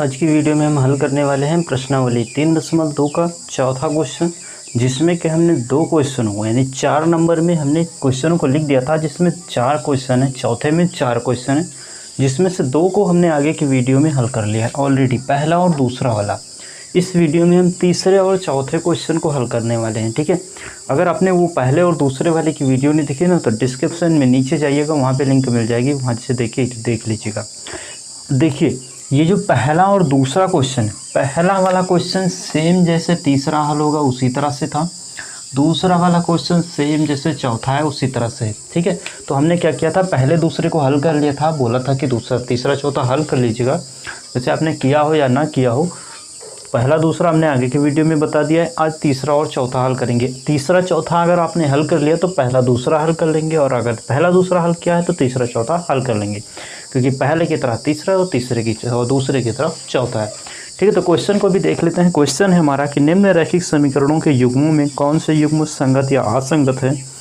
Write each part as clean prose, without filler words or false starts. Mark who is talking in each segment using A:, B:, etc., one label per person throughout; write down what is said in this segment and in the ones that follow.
A: आज की वीडियो में हम हल करने वाले हैं प्रश्नावली 3.2 का चौथा क्वेश्चन, जिसमें कि हमने दो क्वेश्चन हुए यानी 4 नंबर में हमने क्वेश्चन को लिख दिया था, जिसमें 4 क्वेश्चन है, चौथे में 4 क्वेश्चन है, जिसमें से 2 को हमने आगे की वीडियो में हल कर लिया है ऑलरेडी, पहला और दूसरा वाला। इस वीडियो में हम तीसरे और चौथे क्वेश्चन को हल करने वाले हैं। ठीक है, अगर आपने वो पहले और दूसरे वाले की वीडियो नहीं देखी ना, तो डिस्क्रिप्शन में नीचे जाइएगा, वहाँ पे लिंक मिल जाएगी, वहाँ से देख लीजिएगा। देखिए, ये जो पहला और दूसरा क्वेश्चन है, पहला वाला क्वेश्चन सेम जैसे तीसरा हल होगा उसी तरह से था, दूसरा वाला क्वेश्चन सेम जैसे चौथा है उसी तरह से। ठीक है, तो हमने क्या किया था, पहले दूसरे को हल कर लिया था, बोला था कि दूसरा तीसरा चौथा हल कर लीजिएगा। जैसे आपने किया हो या ना किया हो, पहला दूसरा हमने आगे की वीडियो में बता दिया है। आज तीसरा और चौथा हल करेंगे। तीसरा चौथा अगर आपने हल कर लिया तो पहला दूसरा हल कर लेंगे, और अगर पहला दूसरा हल किया है तो तीसरा चौथा हल कर लेंगे, क्योंकि पहले की तरह तीसरा और दूसरे की तरफ चौथा है। ठीक है, तो क्वेश्चन को भी देख लेते हैं। क्वेश्चन है हमारा कि निम्न रैखिक समीकरणों के युग्मों में कौन से युग्म संगत या असंगत है,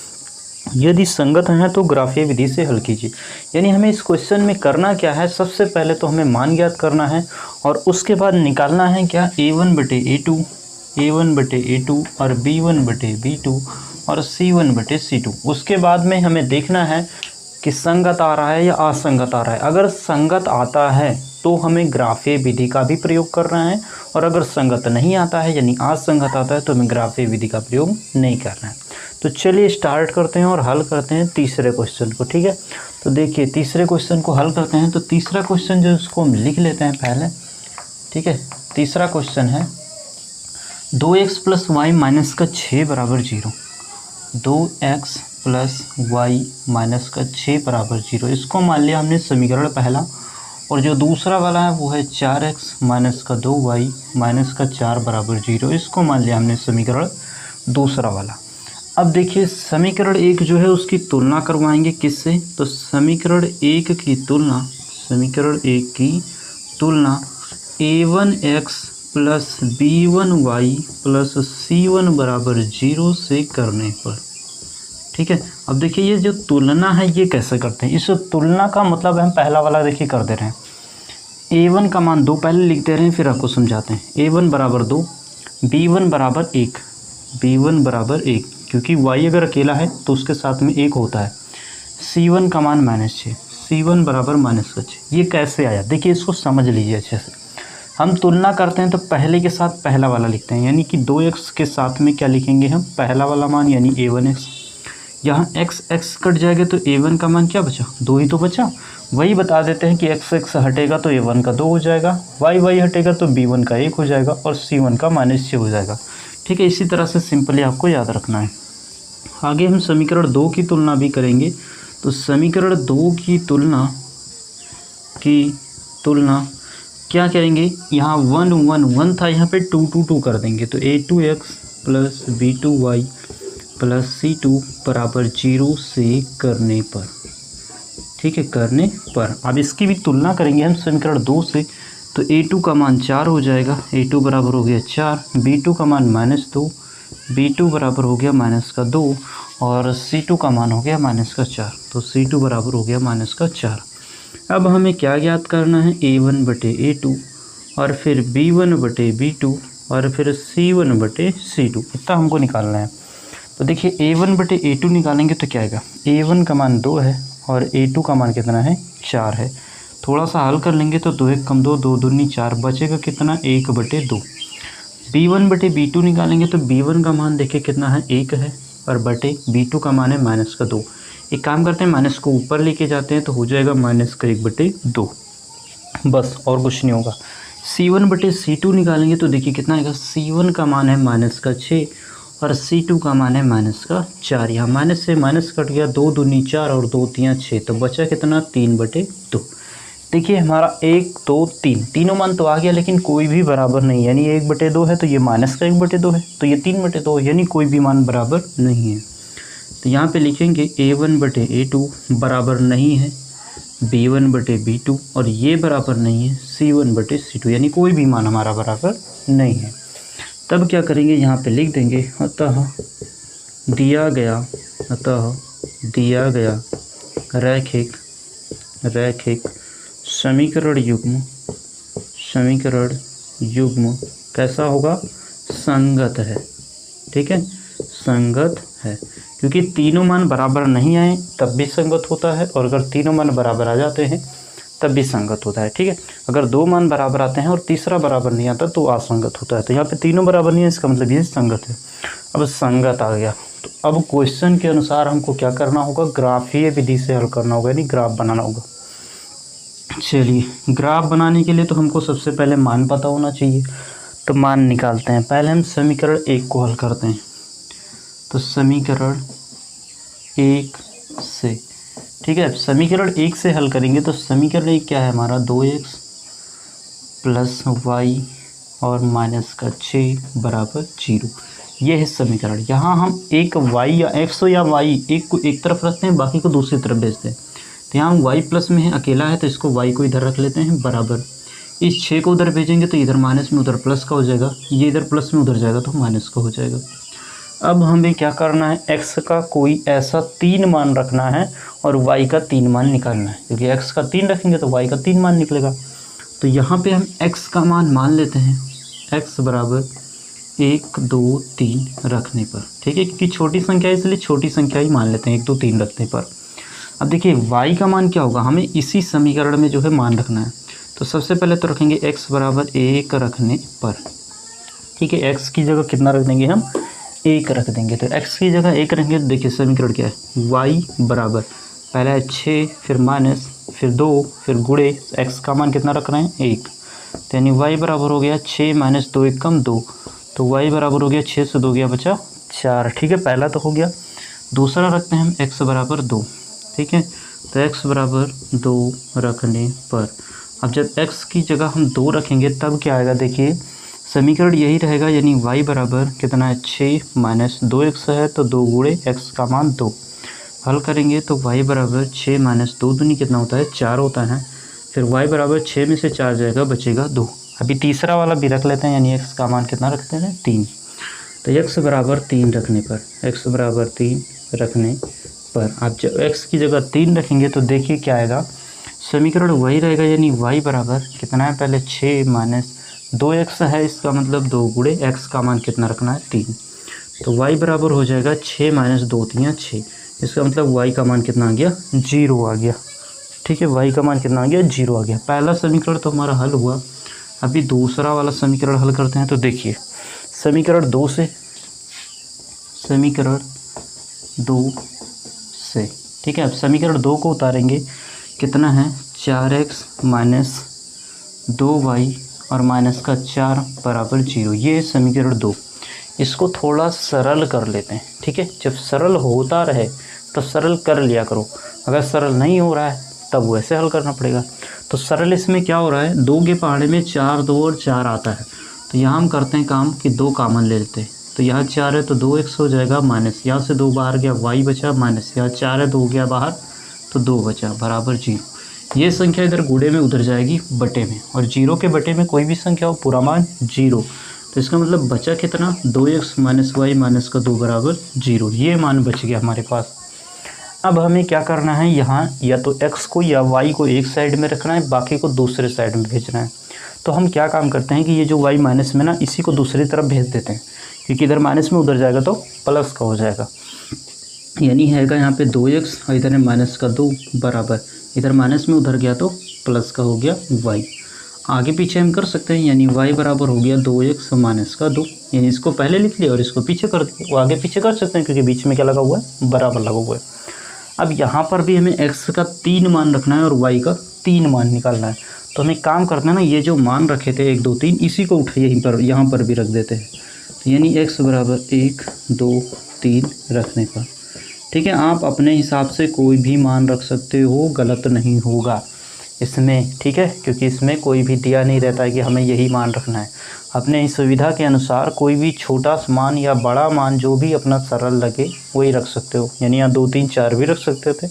A: यदि संगत हैं तो ग्राफीय विधि से हल कीजिए। यानी हमें इस क्वेश्चन में करना क्या है, सबसे पहले तो हमें मान ज्ञात करना है और उसके बाद निकालना है क्या, a1/a2 और b1/b2 और c1/c2। उसके बाद में हमें देखना है कि संगत आ रहा है या असंगत आ रहा है। अगर संगत आता है तो हमें ग्राफीय विधि का भी प्रयोग करना है, और अगर संगत नहीं आता है यानी असंगत आता है तो हमें ग्राफीय विधि का प्रयोग नहीं करना है। तो चलिए स्टार्ट करते हैं और हल करते हैं तीसरे क्वेश्चन को। ठीक है, तो देखिए तीसरे क्वेश्चन को हल करते हैं। तो तीसरा क्वेश्चन जो उसको हम लिख लेते हैं पहले। ठीक है, तीसरा क्वेश्चन है 2x + y - 6 = 0। 2x + y - 6 = 0, इसको मान लिया हमने समीकरण पहला। और जो दूसरा वाला है वो है 4x - 2y - 4 = 0, इसको मान लिया हमने समीकरण दूसरा वाला। अब देखिए समीकरण एक जो है उसकी तुलना करवाएंगे किससे, तो समीकरण एक की तुलना a1x + b1y + c1 = 0 से करने पर। ठीक है, अब देखिए ये जो तुलना है ये कैसे करते हैं। इस तुलना का मतलब हम पहला वाला देखिए कर दे रहे हैं। a1 का मान 2 पहले लिख दे रहे हैं, फिर आपको समझाते हैं। a1 = 2, b1 = 1, क्योंकि y अगर अकेला है तो उसके साथ में 1 होता है। c1 का मान -6, c1 = -6। ये कैसे आया देखिए, इसको समझ लीजिए अच्छे से। हम तुलना करते हैं तो पहले के साथ पहला वाला लिखते हैं, यानी कि 2x के साथ में क्या लिखेंगे हम, पहला वाला मान यानी a1x। यहाँ x कट जाएगा तो a1 का मान क्या बचा, 2 ही तो बचा। वही बता देते हैं कि x हटेगा तो a1 का 2 हो जाएगा, y हटेगा तो b1 का 1 हो जाएगा, और c1 का -6 हो जाएगा। ठीक है, इसी तरह से सिंपली आपको याद रखना है। आगे हम समीकरण 2 की तुलना भी करेंगे। तो समीकरण 2 की तुलना क्या करेंगे, यहाँ 1 1 1 था, यहाँ पे 2 2 2 कर देंगे। तो a2x + b2y + c2 = 0 से करने पर। ठीक है, करने पर अब इसकी भी तुलना करेंगे हम समीकरण 2 से। तो a2 का मान 4 हो जाएगा, a2 बराबर हो गया 4, b2 का मान -2, b2 बराबर हो गया -2, और c2 का मान हो गया -4, तो c2 बराबर हो गया -4। अब हमें क्या ज्ञात करना है, a1/a2 और फिर b1/b2 और फिर c1/c2, इतना हमको निकालना है। तो देखिए a1/a2 निकालेंगे तो क्या आएगा, a1 का मान 2 है और a2 का मान कितना है, 4 है। थोड़ा सा हल कर लेंगे तो 2 1 कम 2, 2 दूनी 4, बचेगा कितना, 1/2। b1/b2 निकालेंगे तो b1 का मान देखिए कितना है, 1 है, और बटे b2 का मान है -2। एक काम करते हैं, माइनस को ऊपर लेके जाते हैं तो हो जाएगा -1/2, बस और कुछ नहीं होगा। c1/c2 निकालेंगे तो देखिए कितना आएगा, c1 का मान है -6 और c2 का मान है -4। यहाँ माइनस से माइनस कट गया, 2 दूनी 4 और 2 3 6, तो बचा कितना, 3/2। देखिए हमारा 1 2 3 तीनों मान तो आ गया, लेकिन कोई भी बराबर नहीं, यानी 1/2 है तो ये -1/2 है, तो ये 3/2 यानी कोई भी मान बराबर नहीं है। तो यहाँ पे लिखेंगे a1/a2 बराबर नहीं है b1/b2, और ये बराबर नहीं है c1/c2, यानी कोई भी मान हमारा बराबर नहीं है। तब क्या करेंगे, यहाँ पे लिख देंगे अतः दिया गया रैखिक समीकरण समीकरण युग्म कैसा होगा, संगत है। ठीक है, संगत है, क्योंकि तीनों मान बराबर नहीं आए तब भी संगत होता है, और अगर तीनों मान बराबर आ जाते हैं तब भी संगत होता है। ठीक है, अगर दो मान बराबर आते हैं और तीसरा बराबर नहीं आता तो असंगत होता है। तो यहाँ पे तीनों बराबर नहीं है, इसका मतलब ये संगत है। अब संगत आ गया तो अब क्वेश्चन के अनुसार हमको क्या करना होगा, ग्राफीय विधि से हल करना होगा, यानी ग्राफ बनाना होगा। चलिए, ग्राफ बनाने के लिए तो हमको सबसे पहले मान पता होना चाहिए, तो मान निकालते हैं। पहले हम समीकरण 1 को हल करते हैं। तो समीकरण 1 से, ठीक है, समीकरण 1 से हल करेंगे तो समीकरण 1 क्या है हमारा, 2x प्लस वाई और माइनस का 6 बराबर 0। ये है समीकरण। यहाँ हम एक y या x या y एक को एक तरफ रखते हैं, बाकी को दूसरी तरफ भेजते हैं। तो यहाँ हम y प्लस में है, अकेला है, तो इसको y को इधर रख लेते हैं बराबर। इस 6 को उधर भेजेंगे तो इधर माइनस में उधर प्लस का हो जाएगा, ये इधर प्लस में उधर जाएगा तो माइनस का हो जाएगा। अब हमें क्या करना है, x का कोई ऐसा 3 मान रखना है और y का 3 मान निकालना है, क्योंकि x का 3 रखेंगे तो y का 3 मान निकलेगा। तो यहाँ पे हम x का मान लेते हैं, x बराबर 1 2 3 रखने पर। ठीक है, क्योंकि छोटी संख्या है इसलिए छोटी संख्या ही मान लेते हैं 1 2 3 रखने पर। अब देखिए y का मान क्या होगा, हमें इसी समीकरण में जो है मान रखना है। तो सबसे पहले तो रखेंगे x बराबर 1 रखने पर। ठीक है, x की जगह कितना रख देंगे हम, 1 रख देंगे। तो x की जगह 1 रखेंगे तो देखिए समीकरण क्या है, y बराबर पहला है 6, फिर माइनस, फिर 2, फिर गुणे, x का मान कितना रख रहे हैं, 1। तो यानी y बराबर हो गया 6 माइनस 2 1 कम 2, तो y बराबर हो गया 6 से 2 गया बचा 4। ठीक है, पहला तो हो गया। दूसरा रखते हैं हम x बराबर 2। ठीक है, तो x बराबर 2 रखने पर, अब जब x की जगह हम 2 रखेंगे तब क्या आएगा, देखिए समीकरण यही रहेगा, यानी y बराबर कितना है, 6 माइनस 2x है तो 2 गुणे x का मान 2। हल करेंगे तो y बराबर 6 माइनस 2 दूनी कितना होता है, 4 होता है। फिर y बराबर 6 में से 4 जाएगा, बचेगा 2। अभी तीसरा वाला भी रख लेते हैं, यानी x का मान कितना रखते हैं, 3। तो x बराबर 3 रखने पर, x बराबर 3 रखने पर आप जब x की जगह 3 रखेंगे तो देखिए क्या आएगा, समीकरण वही रहेगा, यानी y बराबर कितना है, पहले 6 माइनस 2x है, इसका मतलब 2 गुणे x का मान कितना रखना है, 3। तो y बराबर हो जाएगा 6 माइनस 2 3 6, इसका मतलब y का मान कितना आ गया, 0 आ गया। ठीक है, y का मान कितना आ गया, 0 आ गया। पहला समीकरण तो हमारा हल हुआ। अभी दूसरा वाला समीकरण हल करते हैं। तो देखिए समीकरण 2 से, समीकरण 2 से, ठीक है, अब समीकरण 2 को उतारेंगे, कितना है, 4x माइनस 2y और माइनस का 4 बराबर 0। ये है समीकरण 2। इसको थोड़ा सरल कर लेते हैं। ठीक है, जब सरल होता रहे तो सरल कर लिया करो, अगर सरल नहीं हो रहा है तब वैसे हल करना पड़ेगा। तो सरल इसमें क्या हो रहा है, 2 के पहाड़े में 4 2 और 4 आता है, तो यहाँ हम करते हैं काम कि 2 कॉमन ले लेते हैं। तो यहाँ 4 है तो 2x हो जाएगा माइनस, यहाँ से 2 बाहर गया y बचा माइनस, यहाँ 4 है 2 गया बाहर तो 2 बचा बराबर 0। ये संख्या इधर गुणे में उधर जाएगी बटे में, और 0 के बटे में कोई भी संख्या हो पूरा मान 0। तो इसका मतलब बचा कितना, 2x माइनस वाई माइनस का 2 बराबर 0। ये मान बच गया हमारे पास। अब हमें क्या करना है, यहाँ या तो x को या y को एक साइड में रखना है, बाकी को दूसरे साइड में भेजना है। तो हम क्या काम करते हैं कि ये जो y माइनस में ना, इसी को दूसरी तरफ भेज देते हैं, क्योंकि इधर माइनस में उधर जाएगा तो प्लस का हो जाएगा। यानी हैगा यहाँ पे 2x और इधर है माइनस का 2 बराबर, इधर माइनस में उधर गया तो प्लस का हो गया y। आगे पीछे हम कर सकते हैं, यानी y बराबर हो गया 2x माइनस का 2, यानी इसको पहले लिख लिया और इसको पीछे कर दिया। वो आगे पीछे कर सकते हैं क्योंकि बीच में क्या लगा हुआ है, बराबर लगा हुआ है। अब यहाँ पर भी हमें x का 3 मान रखना है और y का 3 मान निकालना है। तो हमें काम करना है ना, ये जो मान रखे थे 1 2 3, इसी को उठा यहीं पर, यहाँ पर भी रख देते हैं। तो यानी x बराबर 1 2 3 रखने पर, ठीक है, आप अपने हिसाब से कोई भी मान रख सकते हो, गलत नहीं होगा इसमें। ठीक है, क्योंकि इसमें कोई भी दिया नहीं रहता है कि हमें यही मान रखना है। अपने इस सुविधा के अनुसार कोई भी छोटा मान या बड़ा मान जो भी अपना सरल लगे वही रख सकते हो। यानी यहाँ 2 3 4 भी रख सकते थे,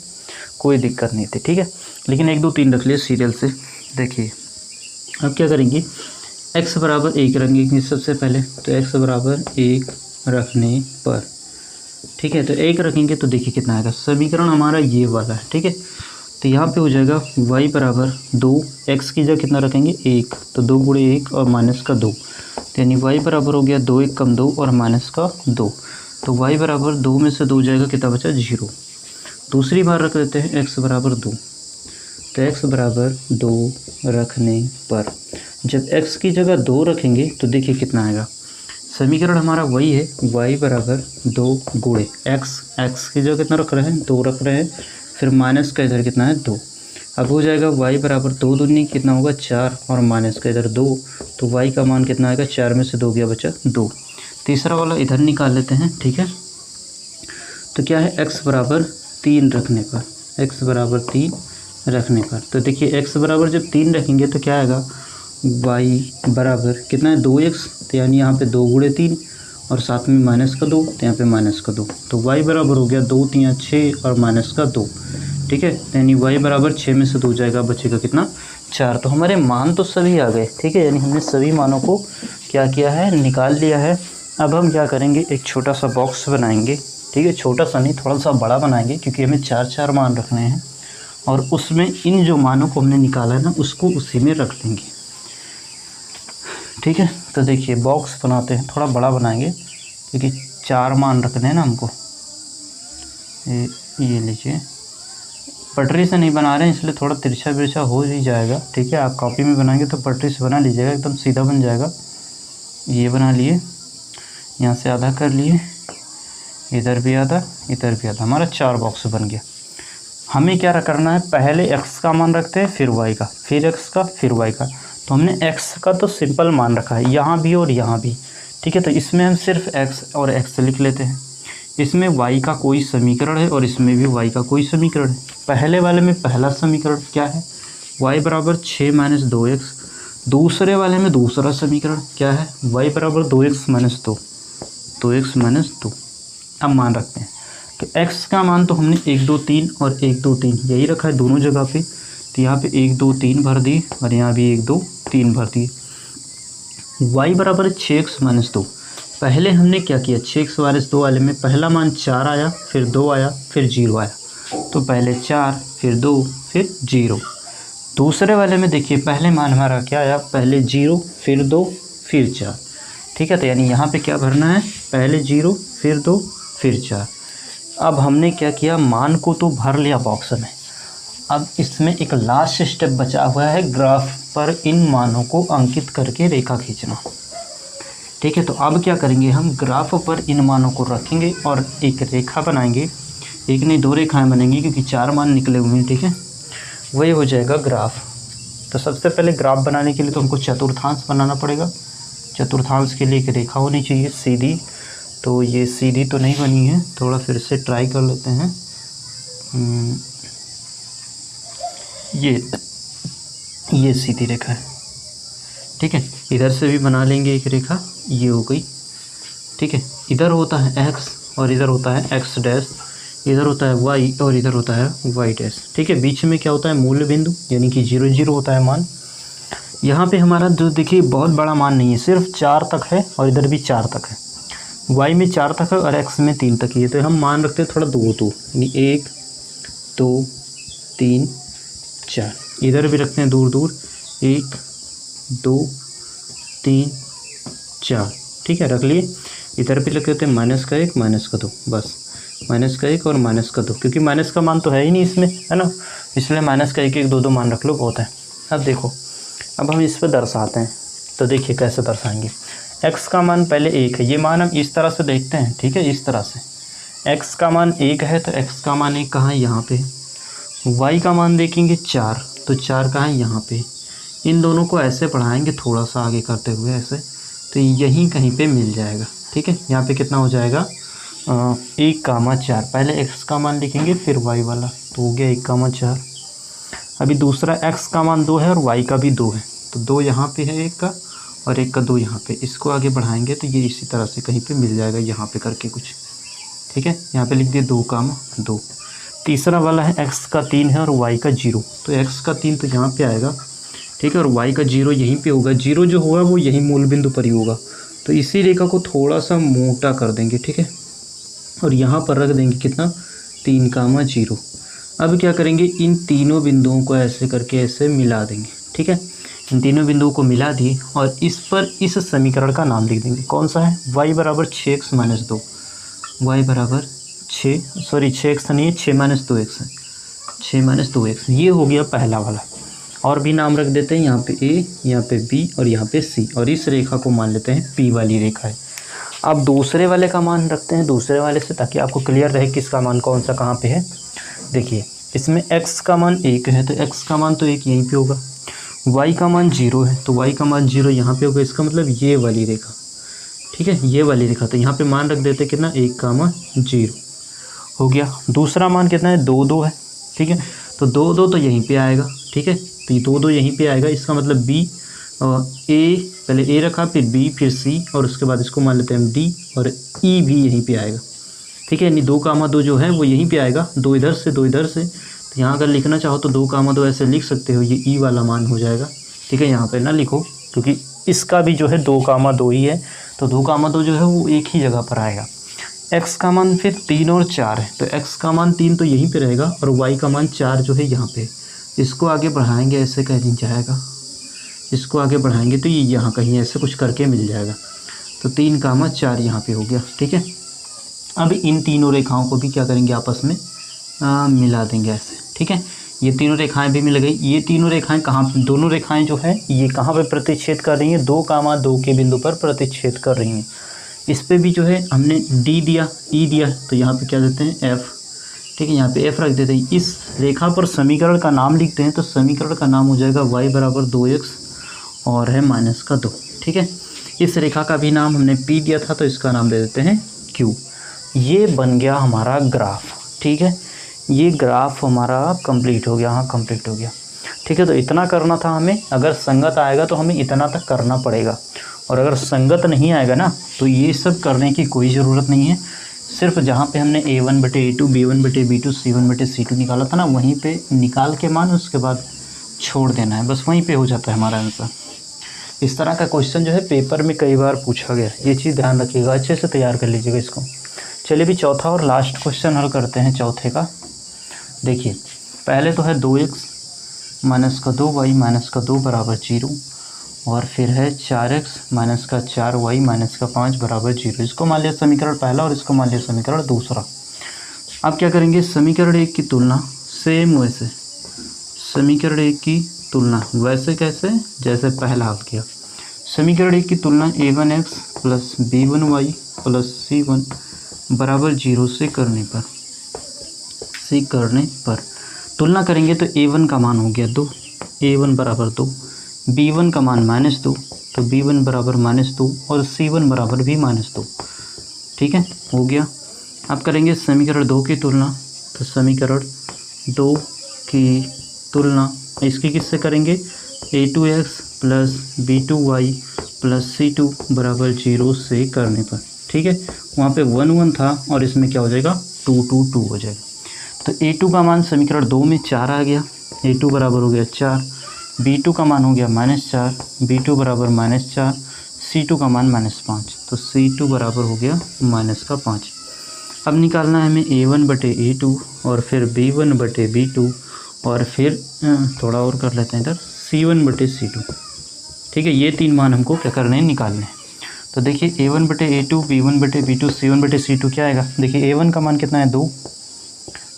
A: कोई दिक्कत नहीं थी। ठीक है, लेकिन 1 2 3 रख लिए सीरियल से। देखिए अब क्या करेंगे, x बराबर 1 रखेंगे सबसे पहले। तो x बराबर 1 रखने पर, ठीक है, तो 1 रखेंगे तो देखिए कितना आएगा, समीकरण हमारा ये वाला है। ठीक है, तो तो यहाँ पे हो जाएगा y बराबर 2, x की जगह कितना रखेंगे 1, तो 2 गुणे 1 और माइनस का 2, तो यानी y बराबर हो गया 2 1 कम 2 और माइनस का 2, तो y बराबर 2 में से 2 जाएगा, कितना बचा 0। दूसरी बार रख देते हैं x बराबर 2, तो x बराबर 2 रखने पर जब x की जगह 2 रखेंगे तो देखिए कितना आएगा। समीकरण हमारा वही है, y बराबर 2 गुणे x की जगह कितना रख रहे हैं 2 रख रहे हैं, फिर माइनस का इधर कितना है 2। अब हो जाएगा y बराबर 2 दूनी कितना होगा 4 और माइनस का इधर 2, तो y का मान कितना आएगा 4 में से 2 गया बचा 2। तीसरा वाला इधर निकाल लेते हैं, ठीक है। तो क्या है x बराबर 3 रखने पर, x बराबर 3 रखने पर, तो देखिए x बराबर जब 3 रखेंगे तो क्या आएगा y बराबर कितना है 2x, तो यानी यहाँ पे 2 गुणे 3 और साथ में माइनस का 2, तो यहाँ पे माइनस का 2, तो y बराबर हो गया 2 3 6 और माइनस का 2, ठीक है। तो यानी y बराबर 6 में से 2 जाएगा, बचेगा कितना 4। तो हमारे मान तो सभी आ गए, ठीक है, यानी हमने सभी मानों को क्या किया है निकाल लिया है। अब हम क्या करेंगे एक छोटा सा बॉक्स बनाएंगे, ठीक है, छोटा सा नहीं थोड़ा सा बड़ा बनाएंगे क्योंकि हमें 4 मान रखने हैं और उसमें इन जो मानों को हमने निकाला है ना उसको उसी में रख देंगे, ठीक है। तो देखिए बॉक्स बनाते हैं, थोड़ा बड़ा बनाएंगे क्योंकि 4 मान रखने हैं ना हमको। ये लीजिए, पटरी से नहीं बना रहे हैं इसलिए थोड़ा तिरछा बिरछा हो ही जाएगा, ठीक है। आप कॉपी में बनाएंगे तो पटरी से बना लीजिएगा, एकदम सीधा बन जाएगा। ये बना लिए, यहाँ से आधा कर लिए, इधर भी आधा इधर भी आधा, हमारा 4 बॉक्स बन गया। हमें क्या करना है, पहले x का मान रखते हैं, फिर y का, फिर x का, फिर y का। तो हमने x का तो सिंपल मान रखा है यहाँ भी और यहाँ भी, ठीक है। तो इसमें हम सिर्फ x और x लिख लेते हैं, इसमें y का कोई समीकरण है और इसमें भी y का कोई समीकरण है। पहले वाले में पहला समीकरण क्या है y बराबर 6 - 2x, दूसरे वाले में दूसरा समीकरण क्या है y बराबर 2x - 2, 2x - 2। अब मान रखते हैं, तो x का मान तो हमने 1 2 3 और 1 2 3 यही रखा है दोनों जगह पे, तो यहाँ पे 1 2 3 भर दी और यहाँ भी 1 2 3 भर दी। y बराबर 6x - 2, पहले हमने क्या किया 6x - 2 वाले में पहला मान 4 आया, फिर 2 आया, फिर 0 आया, तो पहले 4 फिर 2 फिर 0। दूसरे वाले में देखिए पहले मान हमारा क्या आया, पहले 0 फिर 2 फिर 4, ठीक है। तो यानी यहाँ पे क्या भरना है, पहले 0 फिर 2 फिर 4। अब हमने क्या किया, मान को तो भर लिया बॉक्स में, अब इसमें एक लास्ट स्टेप बचा हुआ है, ग्राफ पर इन मानों को अंकित करके रेखा खींचना, ठीक है। तो अब क्या करेंगे, हम ग्राफ पर इन मानों को रखेंगे और एक रेखा बनाएंगे, एक नहीं 2 रेखाएं बनेंगी क्योंकि 4 मान निकले हुए हैं, ठीक है। वही हो जाएगा ग्राफ। तो सबसे पहले ग्राफ बनाने के लिए तो हमको चतुर्थांश बनाना पड़ेगा। चतुर्थांश के लिए एक रेखा होनी चाहिए सीधी, तो ये सीधी तो नहीं बनी है, थोड़ा फिर से ट्राई कर लेते हैं। ये सीधी रेखा है, ठीक है। इधर से भी बना लेंगे एक रेखा, ये हो गई, ठीक है। इधर होता है x और इधर होता है x डैश, इधर होता है y और इधर होता है y डैश, ठीक है। बीच में क्या होता है मूल बिंदु, यानी कि 0 0 होता है मान। यहाँ पे हमारा जो देखिए बहुत बड़ा मान नहीं है, सिर्फ 4 तक है और इधर भी 4 तक है, y में 4 तक है और x में 3 तक है। तो हम मान रखते हैं थोड़ा दूर दूर, यानी 1 2 3 4, इधर भी रखते हैं दूर दूर 1 2 3 4, ठीक है, रख लिए। इधर भी लिख देते हैं -1 -2, बस -1 और -2, क्योंकि माइनस का मान तो है ही नहीं इसमें, है ना, इसलिए -1 1 2 2 मान रख लो, बहुत है। अब देखो, अब हम इस पर दर्शाते हैं, तो देखिए कैसे दर्शाएंगे। x का मान पहले 1 है, ये मान हम इस तरह से देखते हैं, ठीक है, इस तरह से x का मान 1 है तो x का मान 1 कहाँ है, यहाँ पे। y का मान देखेंगे 4, तो 4 कहाँ है, यहाँ पे। इन दोनों को ऐसे बढ़ाएंगे थोड़ा सा आगे करते हुए ऐसे, तो यहीं कहीं पे मिल जाएगा, ठीक है। यहाँ पे कितना हो जाएगा 1,4, पहले x का मान लिखेंगे फिर y वाला, तो हो गया 1,4। अभी दूसरा x का मान 2 है और y का भी 2 है, तो 2 यहाँ पे है 1 का और 1 का 2 यहाँ पे, इसको आगे बढ़ाएंगे तो ये इसी तरह से कहीं पे मिल जाएगा, यहाँ पे करके कुछ, ठीक है। यहाँ पे लिख दिए 2,2। तीसरा वाला है x का 3 है और y का 0, तो x का 3 तो यहाँ पे आएगा, ठीक है, और y का 0 यहीं पे होगा। 0 जो होगा वो यहीं मूल बिंदु पर ही होगा, तो इसी रेखा को थोड़ा सा मोटा कर देंगे, ठीक है, और यहाँ पर रख देंगे कितना 3,0। अब क्या करेंगे, इन तीनों बिंदुओं को ऐसे करके ऐसे मिला देंगे। ठीक है, इन तीनों बिंदुओं को मिला दिए और इस पर इस समीकरण का नाम लिख देंगे। कौन सा है, y बराबर 6x-2, y बराबर 6x नहीं है, 6-2x है, 6-2x। ये हो गया पहला वाला। और भी नाम रख देते हैं, यहाँ पे a, यहाँ पे b और यहाँ पे c, और इस रेखा को मान लेते हैं p वाली रेखा है। अब दूसरे वाले का मान रखते हैं दूसरे वाले से, ताकि आपको क्लियर रहे किसका मान कौन सा कहाँ पे है। देखिए, इसमें x का मान 1 है तो x का मान तो 1 यहीं पे होगा, y का मान 0 है तो y का मान 0 यहाँ पे होगा। इसका मतलब ये वाली रेखा, ठीक है, ये वाली रेखा, तो यहाँ पे मान रख देते कितना, 1, 0 हो गया। दूसरा मान कितना है, 2 है, ठीक है, तो 2 तो यहीं पे आएगा। ठीक है, तो ये 2 यहीं पे आएगा। इसका मतलब b a, पहले a रखा, फिर b, फिर c, और उसके बाद इसको मान लेते हैं हम d, और e भी यहीं पे आएगा। ठीक है, यानी 2, 2 जो है वो यहीं पे आएगा, 2 इधर से 2 इधर से। तो यहाँ अगर लिखना चाहो तो 2, 2 ऐसे लिख सकते हो, ये e वाला मान हो जाएगा। ठीक है, यहाँ पे ना लिखो क्योंकि इसका भी जो है 2, 2 ही है, तो 2, 2 जो है वो एक ही जगह पर आएगा। x का मान फिर 3 और 4 है, तो x का मान 3 तो यहीं पे रहेगा, और y का मान 4 जो है यहाँ पे। इसको आगे बढ़ाएंगे, ऐसे कहीं जाएगा, इसको आगे बढ़ाएंगे तो ये यहाँ कहीं ऐसे कुछ करके मिल जाएगा। तो 3, 4 यहाँ पे हो गया। ठीक है, अब इन तीनों रेखाओं को भी क्या करेंगे, आपस में मिला देंगे ऐसे। ठीक है, ये तीनों रेखाएं भी मिल गई। ये तीनों रेखाएं कहाँ, दोनों रेखाएं जो है ये कहाँ पर प्रतिच्छेद कर रही हैं, 2, 2 के बिंदु पर प्रतिच्छेद कर रही हैं। इस पे भी जो है हमने d दिया, e दिया, तो यहाँ पे क्या देते हैं, f। ठीक है, यहाँ पे f रख देते हैं। इस रेखा पर समीकरण का नाम लिखते हैं, तो समीकरण का नाम हो जाएगा y बराबर 2x और है -2। ठीक है, इस रेखा का भी नाम हमने p दिया था, तो इसका नाम दे देते हैं q। ये बन गया हमारा ग्राफ। ठीक है, ये ग्राफ हमारा कंप्लीट हो गया, हाँ कंप्लीट हो गया। ठीक है, तो इतना करना था हमें। अगर संगत आएगा तो हमें इतना तक करना पड़ेगा, और अगर संगत नहीं आएगा ना तो ये सब करने की कोई ज़रूरत नहीं है। सिर्फ जहाँ पे हमने a1/a2, b1/b2, c1/c2 निकाला था ना, वहीं पे निकाल के मान उसके बाद छोड़ देना है, बस वहीं पे हो जाता है हमारा आंसर। इस तरह का क्वेश्चन जो है पेपर में कई बार पूछा गया, ये चीज़ ध्यान रखिएगा, अच्छे से तैयार कर लीजिएगा इसको। चलिए भी चौथा और लास्ट क्वेश्चन हल करते हैं चौथे का। देखिए, पहले तो है 2x-2 y -2 बराबर 0, और फिर है 4x -4 y -5 बराबर 0। इसको मान लिया समीकरण पहला और इसको मान लिया समीकरण दूसरा। अब क्या करेंगे, समीकरण 1 की तुलना सेम वैसे, समीकरण 1 की तुलना वैसे कैसे, जैसे पहला हल किया। समीकरण 1 की तुलना a1x + b1y + c1 बराबर 0 से करने पर तुलना करेंगे तो a1 का मान हो गया 2, a1 बराबर 2, b1 का मान -2, तो b1 बराबर -2, और c1 बराबर भी -2। ठीक है, हो गया। अब करेंगे समीकरण 2 की तुलना, तो समीकरण 2 की तुलना इसकी किससे करेंगे, a2x + b2y + c2 बराबर 0 से करने पर। ठीक है, वहाँ पे 1, 1 था और इसमें क्या हो जाएगा, 2, 2, 2 हो जाएगा। तो a2 का मान समीकरण 2 में 4 आ गया, a2 बराबर हो गया 4, b2 का मान हो गया -4, b2 बराबर -4, c2 का मान -5, तो c2 बराबर हो गया -5। अब निकालना है हमें a1/a2 और फिर b1/b2, और फिर थोड़ा और कर लेते हैं इधर, c1/c2। ठीक है, ये 3 मान हमको क्या करने हैं, निकालने हैं। तो देखिए a1/a2, b1/b2, c1/c2 क्या आएगा। देखिए a1 का मान कितना है, 2,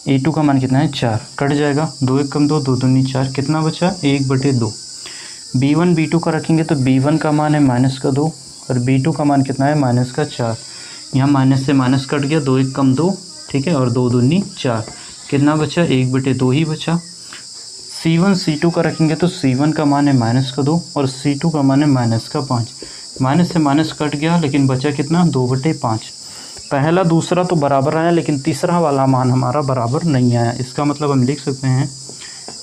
A: a2 का मान कितना है, 4, कट जाएगा, 2 1 कम 2, 2 दूनी 4, कितना बचा, 1/2। b1 b2 का रखेंगे तो b1 का मान है -2 और b2 का मान कितना है, -4। यहाँ माइनस से माइनस कट गया, 2 1 कम 2, ठीक है, और 2 दूनी 4, कितना बचा, 1/2 ही बचा। c1 c2 का रखेंगे तो c1 का मान है -2 और c2 का मान है -5। माइनस से माइनस कट गया, लेकिन बचा कितना, 2/5। पहला दूसरा तो बराबर आया, लेकिन तीसरा वाला मान हमारा बराबर नहीं आया। इसका मतलब हम लिख सकते हैं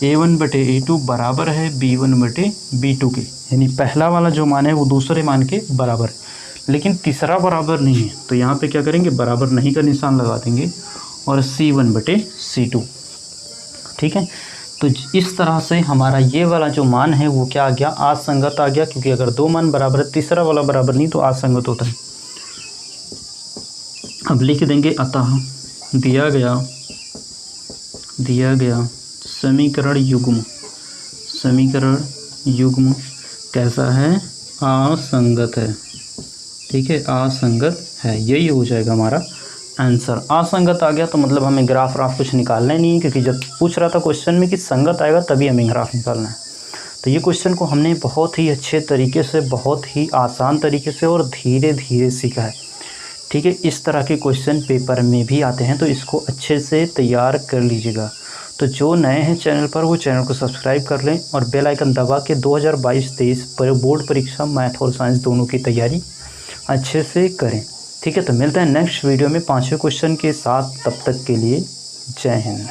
A: a1/a2 बराबर है b1/b2 के, यानी पहला वाला जो मान है वो दूसरे मान के बराबर है, लेकिन तीसरा बराबर नहीं है। तो यहाँ पे क्या करेंगे, बराबर नहीं का निशान लगा देंगे और c1/c2। ठीक है, तो इस तरह से हमारा ये वाला जो मान है वो क्या आ गया, असंगत आ गया, क्योंकि अगर 2 मान बराबर है, तीसरा वाला बराबर नहीं तो असंगत होता है। अब लिख देंगे, अतः दिया गया दिया गया समीकरण युग्म कैसा है? असंगत है। ठीक है, असंगत है, यही हो जाएगा हमारा आंसर। असंगत आ गया तो मतलब हमें ग्राफ कुछ निकालना ही नहीं है, क्योंकि जब पूछ रहा था क्वेश्चन में कि संगत आएगा तभी हमें ग्राफ निकालना है। तो ये क्वेश्चन को हमने बहुत ही अच्छे तरीके से, बहुत ही आसान तरीके से और धीरे धीरे सीखा है। ठीक है, इस तरह के क्वेश्चन पेपर में भी आते हैं, तो इसको अच्छे से तैयार कर लीजिएगा। तो जो नए हैं चैनल पर, वो चैनल को सब्सक्राइब कर लें और बेल आइकन दबा के 2022-23 पर बोर्ड परीक्षा मैथ और साइंस दोनों की तैयारी अच्छे से करें। ठीक है, तो मिलते हैं नेक्स्ट वीडियो में 5वें क्वेश्चन के साथ। तब तक के लिए जय हिंद।